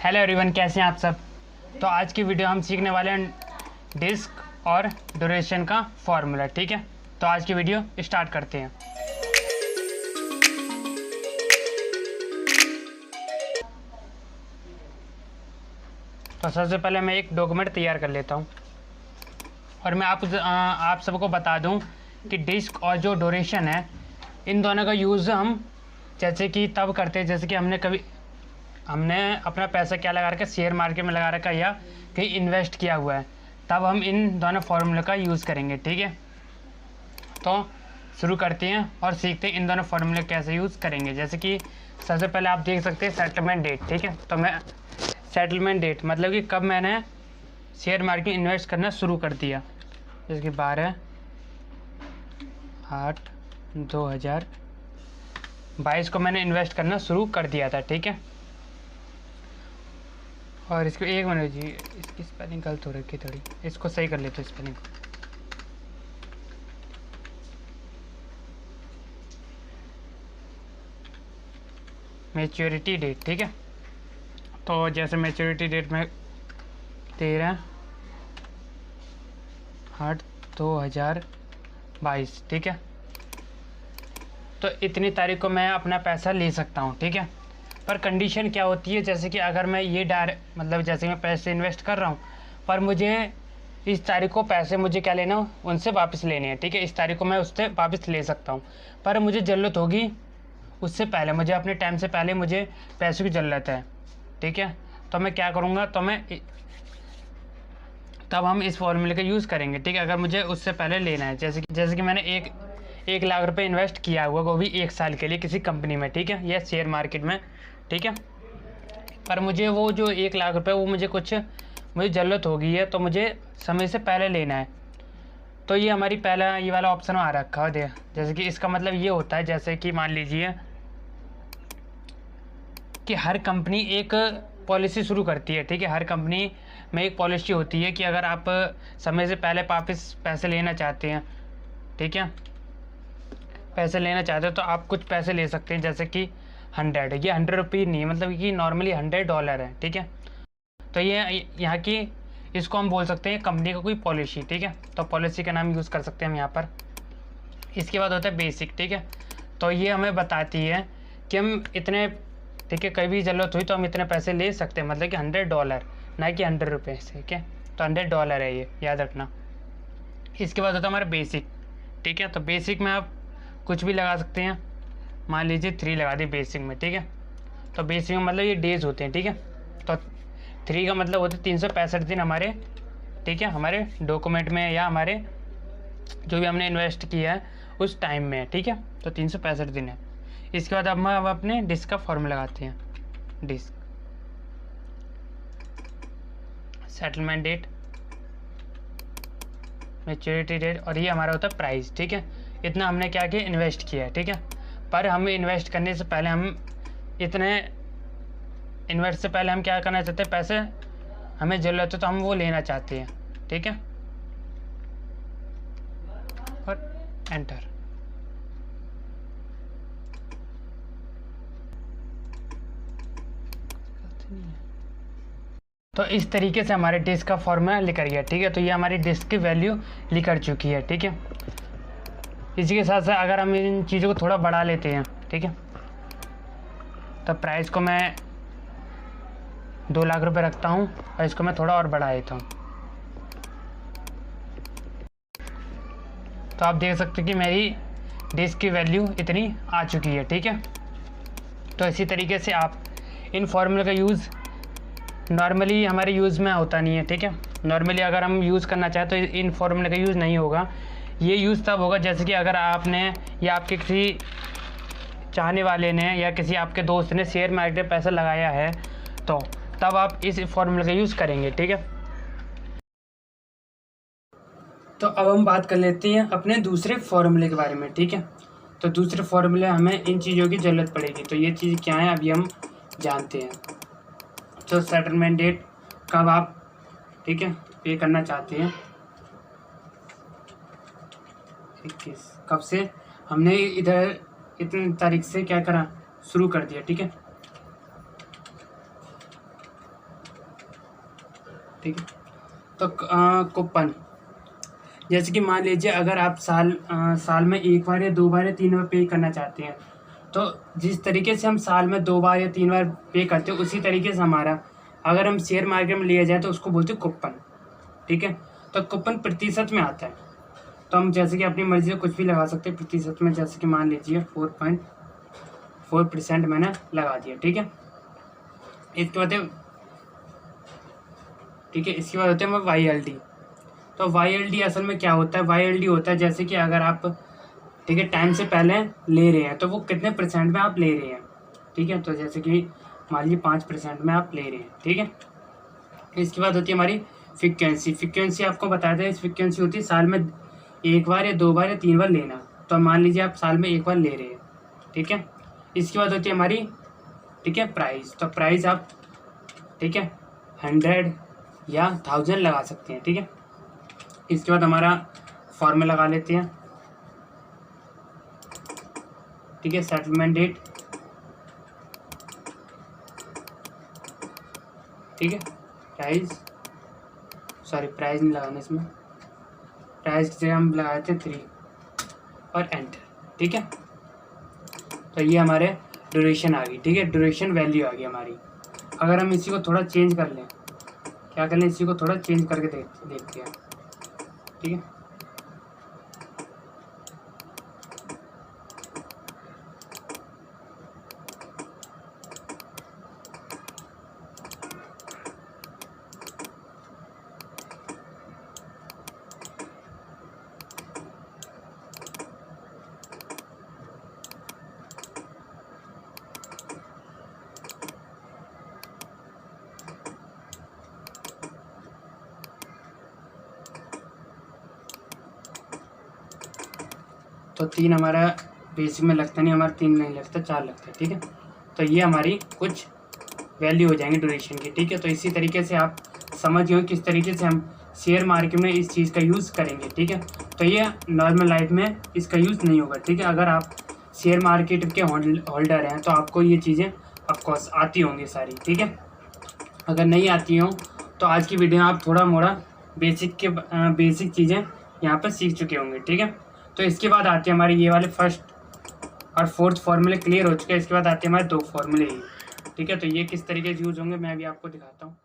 Hello everyone, कैसे हैं आप सब। तो आज की वीडियो हम सीखने वाले हैं डिस्क और ड्यूरेशन का फॉर्मूला। ठीक है, तो आज की वीडियो स्टार्ट करते हैं। तो सबसे पहले मैं एक डॉक्यूमेंट तैयार कर लेता हूं और मैं आप सबको बता दूं कि डिस्क और जो ड्यूरेशन है, इन दोनों का यूज़ हम जैसे कि तब करते हैं जैसे कि हमने अपना पैसा क्या लगा रखा है, शेयर मार्केट में लगा रखा है या कहीं इन्वेस्ट किया हुआ है, तब हम इन दोनों फार्मूले का यूज़ करेंगे। ठीक है, तो शुरू करते हैं और सीखते हैं इन दोनों फार्मूले कैसे यूज़ करेंगे। जैसे कि सबसे पहले आप देख सकते हैं सेटलमेंट डेट। ठीक है, तो मैं सेटलमेंट डेट मतलब कि कब मैंने शेयर मार्केट में इन्वेस्ट करना शुरू कर दिया, जैसे कि 12/8/2022 को मैंने इन्वेस्ट करना शुरू कर दिया था। ठीक है, और इसको एक मिनट जी, इसकी स्पेलिंग गलत हो रखी थोड़ी, इसको सही कर लेते स्पेलिंग को। Maturity date. ठीक है, तो जैसे मैच्योरिटी डेट में 13/8/2022। ठीक है, तो इतनी तारीख को मैं अपना पैसा ले सकता हूँ। ठीक है, पर कंडीशन क्या होती है, जैसे कि अगर मैं ये मतलब जैसे मैं पैसे इन्वेस्ट कर रहा हूँ, पर मुझे इस तारीख को पैसे मुझे क्या लेना हो, उनसे वापस लेने हैं। ठीक है, इस तारीख को मैं उससे वापस ले सकता हूँ, पर मुझे ज़रूरत होगी उससे पहले, मुझे अपने टाइम से पहले मुझे पैसों की ज़रूरत है। ठीक है, तो मैं क्या करूँगा, तब हम इस फॉर्मूले का यूज़ करेंगे। ठीक है, अगर मुझे उससे पहले लेना है, जैसे कि मैंने एक लाख रुपए इन्वेस्ट किया हुआ, वो भी 1 साल के लिए किसी कंपनी में। ठीक है, या शेयर मार्केट में। ठीक है, पर मुझे वो जो 1 लाख रुपए वो मुझे ज़रूरत होगी है, तो मुझे समय से पहले लेना है। तो ये हमारी पहला ये वाला ऑप्शन आ रखा है। जैसे कि इसका मतलब ये होता है, जैसे कि मान लीजिए कि हर कंपनी एक पॉलिसी शुरू करती है। ठीक है, हर कंपनी में एक पॉलिसी होती है कि अगर आप समय से पहले वापस पैसे लेना चाहते हैं, ठीक है, पैसे लेना चाहते हो तो आप कुछ पैसे ले सकते हैं, जैसे कि 100, ये 100 रुपये नहीं, मतलब कि नॉर्मली $100 है। ठीक है, तो ये यहाँ की इसको हम बोल सकते हैं कंपनी का कोई पॉलिसी। ठीक है, तो पॉलिसी का नाम यूज़ कर सकते हैं हम यहाँ पर। इसके बाद होता है बेसिक। ठीक है, तो ये हमें बताती है कि हम इतने, ठीक है, कभी ज़रूरत हुई तो हम इतने पैसे ले सकते हैं, मतलब कि $100, ना कि 100 रुपये। ठीक है, तो $100 है, ये याद रखना। इसके बाद होता है हमारा बेसिक। ठीक है, तो बेसिक में आप कुछ भी लगा सकते हैं, मान लीजिए 3 लगा दी बेसिक में। ठीक है, तो बेसिक में मतलब ये डेज़ होते हैं। ठीक है, तो 3 का मतलब होते हैं 365 दिन हमारे। ठीक है, हमारे डॉक्यूमेंट में या हमारे जो भी हमने इन्वेस्ट किया है उस टाइम में। ठीक है, तो 365 दिन है। इसके बाद अब हम अपने डिस्क का फॉर्मूला लगाते हैं। Disc settlement date, maturity date, और ये हमारा होता है प्राइस। ठीक है, इतना हमने क्या किया, इन्वेस्ट किया है। ठीक है, पर हमें इन्वेस्ट करने से पहले हम क्या करना चाहते हैं, पैसे हमें ज़रूरत है तो हम वो लेना चाहते हैं। ठीक है, और एंटर। तो इस तरीके से हमारे डिस्क का फॉर्मूला लिखा गया। ठीक है, तो ये हमारी डिस्क की वैल्यू लिख चुकी है। ठीक है, इसी के साथ साथ अगर हम इन चीज़ों को थोड़ा बढ़ा लेते हैं, ठीक है, तो प्राइस को मैं 2 लाख रुपए रखता हूँ और इसको मैं थोड़ा और बढ़ा देता हूँ। तो आप देख सकते हैं कि मेरी डिस्क की वैल्यू इतनी आ चुकी है। ठीक है, तो इसी तरीके से आप इन फॉर्मूले का यूज़ नॉर्मली हमारे यूज़ में होता नहीं है। ठीक है, नॉर्मली अगर हम यूज़ करना चाहें तो इन फॉर्मूले का यूज़ नहीं होगा। ये यूज़ तब होगा जैसे कि अगर आपने या आपके किसी चाहने वाले ने या किसी आपके दोस्त ने शेयर मार्केट में पैसा लगाया है, तो तब आप इस फॉर्मूले का यूज़ करेंगे। ठीक है, तो अब हम बात कर लेते हैं अपने दूसरे फॉर्मूले के बारे में। ठीक है, तो दूसरे फॉर्मूले हमें इन चीज़ों की ज़रूरत पड़ेगी। तो ये चीज़ क्या है अभी हम जानते हैं। तो सेटलमेंट डेट कब आप, ठीक है, पे करना चाहते हैं, 21 कब से हमने इधर इतनी तारीख से क्या करा, शुरू कर दिया। ठीक है, ठीक है। तो कूपन, जैसे कि मान लीजिए अगर आप साल में 1 बार या 2 बार या 3 बार पे करना चाहते हैं, तो जिस तरीके से हम साल में 2 बार या 3 बार पे करते हैं उसी तरीके से हमारा अगर हम शेयर मार्केट में लिया जाए तो उसको बोलते हैं कूपन। ठीक है। तो कूपन प्रतिशत में आता है, तो हम जैसे कि अपनी मर्जी से कुछ भी लगा सकते हैं प्रतिशत में, जैसे कि मान लीजिए 4.4% मैंने लगा दिया। ठीक है। इसके बाद ठीक है, इसके बाद होते हैं YLD। तो YLD असल में क्या होता है? YLD होता है जैसे कि अगर आप ठीक है टाइम से पहले ले रहे हैं तो वो कितने % में आप ले रहे हैं। ठीक है। तो जैसे कि मान लीजिए 5% में आप ले रहे हैं। ठीक है। इसके बाद होती है हमारी फ्रीक्वेंसी आपको बताया था, इस फ्रीक्वेंसी होती है साल में 1 बार या 2 बार या 3 बार लेना। तो मान लीजिए आप साल में 1 बार ले रहे हैं। ठीक है। इसके बाद होती है हमारी ठीक है प्राइस। तो प्राइस आप ठीक है 100 या 1000 लगा सकते हैं। ठीक है। इसके बाद हमारा फॉर्मूला लगा लेते हैं। ठीक है। Settlement date. ठीक है। प्राइस नहीं लगाना, इसमें प्राइस की जगह हम लगा देते हैं 3 और एंटर। ठीक है। तो ये हमारे ड्यूरेशन आ गई। ठीक है। ड्यूरेशन वैल्यू आ गई हमारी। अगर हम इसी को थोड़ा चेंज कर लें, क्या कर लें, इसी को थोड़ा चेंज करके देखते हैं। ठीक है। तो 3 हमारा बेसिक में लगता नहीं, हमारा 3 नहीं लगता, 4 लगता है। ठीक है। तो ये हमारी कुछ वैल्यू हो जाएंगी ड्यूरेशन की। ठीक है। तो इसी तरीके से आप समझ गए किस तरीके से हम शेयर मार्केट में इस चीज़ का यूज़ करेंगे। ठीक है। तो ये नॉर्मल लाइफ में इसका यूज़ नहीं होगा। ठीक है। अगर आप शेयर मार्केट के होल्डर हैं तो आपको ये चीज़ें ऑफकोर्स आती होंगी सारी। ठीक है। अगर नहीं आती हों तो आज की वीडियो में आप थोड़ा मोड़ा बेसिक चीज़ें यहाँ पर सीख चुके होंगे। ठीक है। तो इसके बाद आते हैं हमारे ये वाले फर्स्ट और फोर्थ फार्मूले क्लियर हो चुके हैं। इसके बाद आते हैं हमारे 2 फार्मूले। ठीक है। तो ये किस तरीके से यूज़ होंगे मैं अभी आपको दिखाता हूँ।